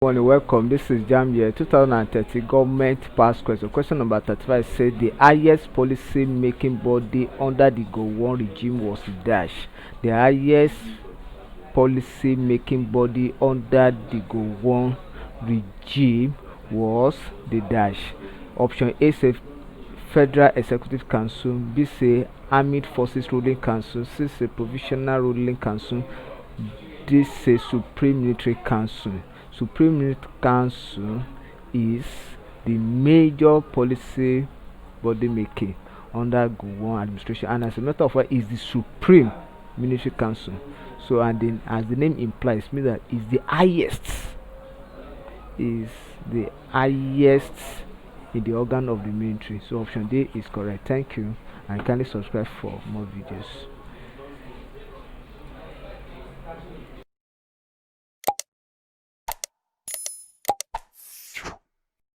Morning, welcome. This is Jamb here. 2030 government past question. Question number 35 said the highest policy making body under the Go1 regime was dash. The highest policy making body under the Go1 regime was the dash. Option A say Federal Executive Council, B say Armed Forces Ruling Council, C say Provisional Ruling Council, D say Supreme Military Council. Supreme Military Council is the major policy body making under Go1 administration, and as a matter of fact, is the Supreme Military Council. So, and then, as the name implies, means that is the highest, is the highest in the organ of the military. So, option D is correct. Thank you, and kindly subscribe for more videos.